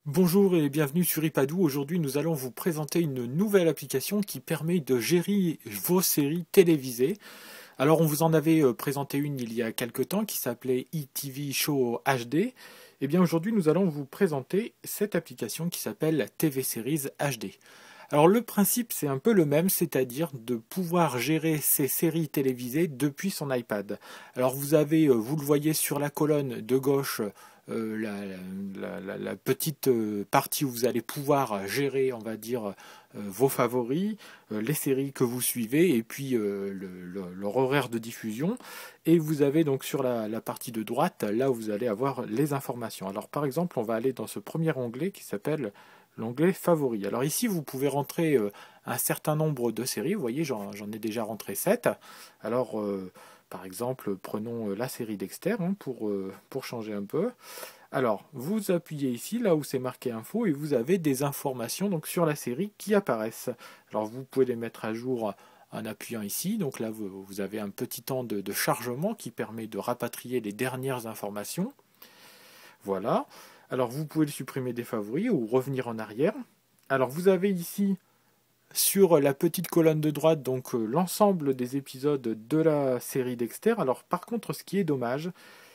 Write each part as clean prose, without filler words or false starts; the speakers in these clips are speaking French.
Bonjour et bienvenue sur iPadou. Aujourd'hui, nous allons vous présenter une nouvelle application qui permet de gérer vos séries télévisées. Alors, on vous en avait présenté une il y a quelque temps qui s'appelait eTV Show HD. Eh bien, aujourd'hui, nous allons vous présenter cette application qui s'appelle TV Series HD. Alors, le principe, c'est un peu le même, c'est-à-dire de pouvoir gérer ces séries télévisées depuis son iPad. Alors, vous avez, vous le voyez sur la colonne de gauche, la petite partie où vous allez pouvoir gérer, on va dire, vos favoris, les séries que vous suivez et puis leur horaire de diffusion. Et vous avez donc sur la partie de droite, là où vous allez avoir les informations. Alors par exemple, on va aller dans ce premier onglet qui s'appelle l'onglet favoris. Alors ici, vous pouvez rentrer un certain nombre de séries. Vous voyez, j'en ai déjà rentré 7. Alors, par exemple, prenons la série Dexter pour changer un peu. Alors, vous appuyez ici, là où c'est marqué info, et vous avez des informations donc, sur la série qui apparaissent. Alors, vous pouvez les mettre à jour en appuyant ici. Donc là, vous avez un petit temps de chargement qui permet de rapatrier les dernières informations. Voilà. Alors, vous pouvez le supprimer des favoris ou revenir en arrière. Alors, vous avez ici sur la petite colonne de droite donc l'ensemble des épisodes de la série Dexter. Alors, par contre, ce qui est dommage,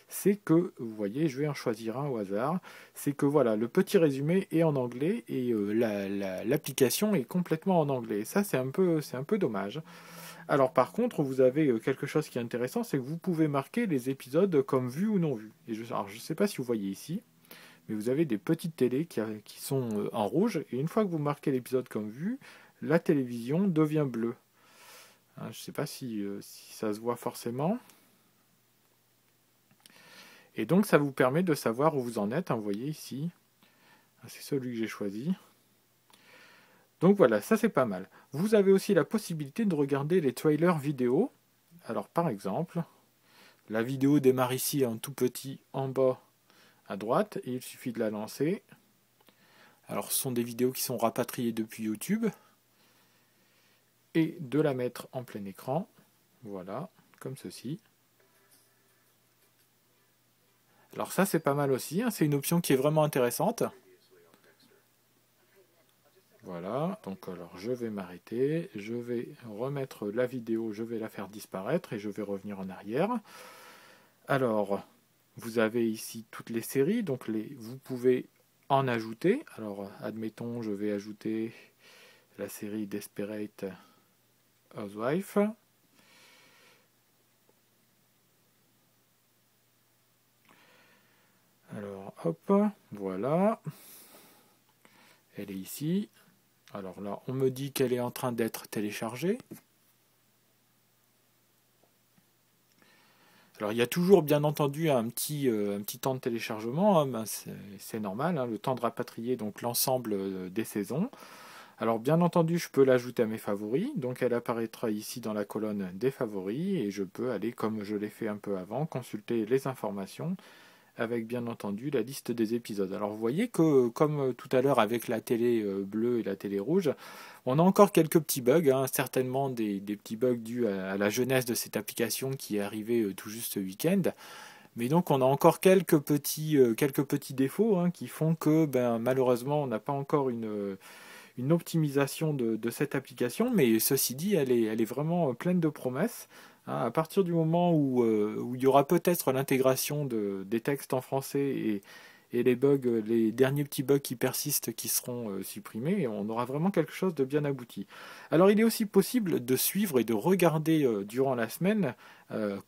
c'est que, vous voyez, je vais en choisir un au hasard, c'est que voilà, le petit résumé est en anglais et l'application est complètement en anglais. Ça, c'est un peu dommage. Alors par contre, vous avez quelque chose qui est intéressant, c'est que vous pouvez marquer les épisodes comme vus ou non vus. Et alors, je ne sais pas si vous voyez ici, mais vous avez des petites télés qui sont en rouge, et une fois que vous marquez l'épisode comme vu, la télévision devient bleue. Hein, je ne sais pas si ça se voit forcément. Et donc ça vous permet de savoir où vous en êtes, hein, vous voyez ici. C'est celui que j'ai choisi. Donc voilà, ça c'est pas mal. Vous avez aussi la possibilité de regarder les trailers vidéo. Alors par exemple, la vidéo démarre ici en tout petit en bas à droite et il suffit de la lancer. Alors ce sont des vidéos qui sont rapatriées depuis YouTube et de la mettre en plein écran. Voilà, comme ceci. Alors ça c'est pas mal aussi, hein, c'est une option qui est vraiment intéressante. Voilà, donc alors je vais m'arrêter, je vais remettre la vidéo, je vais la faire disparaître et je vais revenir en arrière. Alors, vous avez ici toutes les séries, donc vous pouvez en ajouter. Alors, admettons, je vais ajouter la série Desperate Housewife. Alors, hop, voilà. Elle est ici. Alors là, on me dit qu'elle est en train d'être téléchargée. Alors il y a toujours bien entendu un petit temps de téléchargement, hein, ben, c'est normal, hein, le temps de rapatrier donc l'ensemble des saisons. Alors bien entendu je peux l'ajouter à mes favoris, donc elle apparaîtra ici dans la colonne des favoris et je peux aller comme je l'ai fait un peu avant, consulter les informations avec bien entendu la liste des épisodes. Alors vous voyez que comme tout à l'heure avec la télé bleue et la télé rouge, on a encore quelques petits bugs, hein, certainement des petits bugs dus à la jeunesse de cette application qui est arrivée tout juste ce week-end. Mais donc on a encore quelques petits défauts hein, qui font que ben, malheureusement on n'a pas encore une optimisation de cette application, mais ceci dit, elle est vraiment pleine de promesses. Hein. À partir du moment où il y aura peut-être l'intégration des textes en français et les bugs, les derniers petits bugs qui persistent qui seront supprimés, on aura vraiment quelque chose de bien abouti. Alors il est aussi possible de suivre et de regarder durant la semaine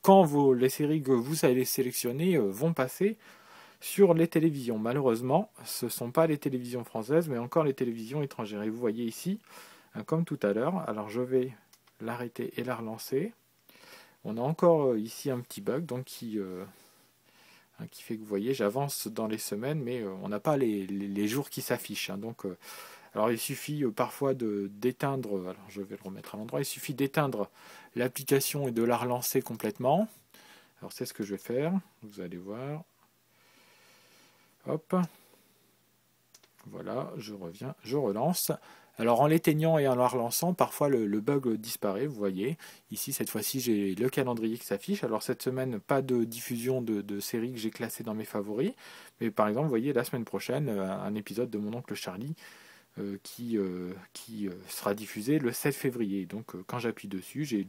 quand les séries que vous allez sélectionner vont passer sur les télévisions. Malheureusement, ce ne sont pas les télévisions françaises, mais encore les télévisions étrangères. Et vous voyez ici, hein, comme tout à l'heure, alors je vais l'arrêter et la relancer. On a encore ici un petit bug donc qui fait que vous voyez, j'avance dans les semaines, mais on n'a pas les jours qui s'affichent. Hein. Donc, alors il suffit parfois d'éteindre, alors je vais le remettre à l'endroit, il suffit d'éteindre l'application et de la relancer complètement. Alors c'est ce que je vais faire, vous allez voir. Hop, Voilà, je reviens, je relance. Alors en l'éteignant et en la relançant, parfois le bug disparaît, vous voyez. Ici, cette fois-ci, j'ai le calendrier qui s'affiche. Alors cette semaine, pas de diffusion de séries que j'ai classées dans mes favoris. Mais par exemple, vous voyez, la semaine prochaine, un épisode de Mon oncle Charlie qui sera diffusé le 7 février. Donc quand j'appuie dessus, j'ai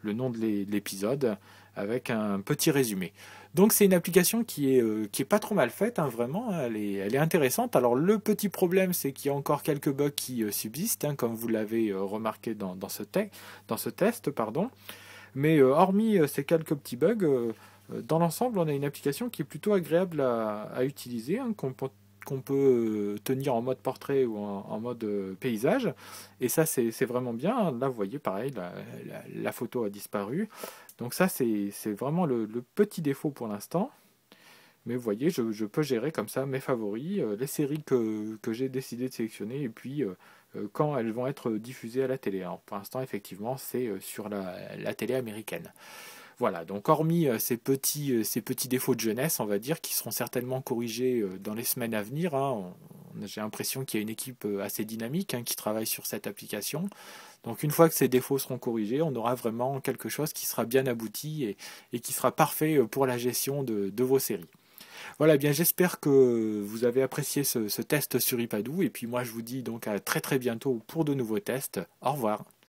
le nom de l'épisode avec un petit résumé. Donc c'est une application qui est pas trop mal faite, hein, vraiment, elle est intéressante. Alors le petit problème, c'est qu'il y a encore quelques bugs qui subsistent, hein, comme vous l'avez remarqué dans ce test, pardon. Mais hormis ces quelques petits bugs, dans l'ensemble, on a une application qui est plutôt agréable à utiliser, hein, qu'on peut tenir en mode portrait ou en mode paysage. Et ça, c'est vraiment bien. Là, vous voyez, pareil, la photo a disparu. Donc ça, c'est vraiment le petit défaut pour l'instant. Mais vous voyez, je peux gérer comme ça mes favoris, les séries que j'ai décidé de sélectionner, et puis quand elles vont être diffusées à la télé. Alors, pour l'instant, effectivement, c'est sur la télé américaine. Voilà, donc hormis ces petits défauts de jeunesse, on va dire, qui seront certainement corrigés dans les semaines à venir, hein, j'ai l'impression qu'il y a une équipe assez dynamique, hein, qui travaille sur cette application. Donc une fois que ces défauts seront corrigés, on aura vraiment quelque chose qui sera bien abouti et qui sera parfait pour la gestion de vos séries. Voilà, eh bien j'espère que vous avez apprécié ce test sur Ipadou, et puis moi je vous dis donc à très très bientôt pour de nouveaux tests. Au revoir.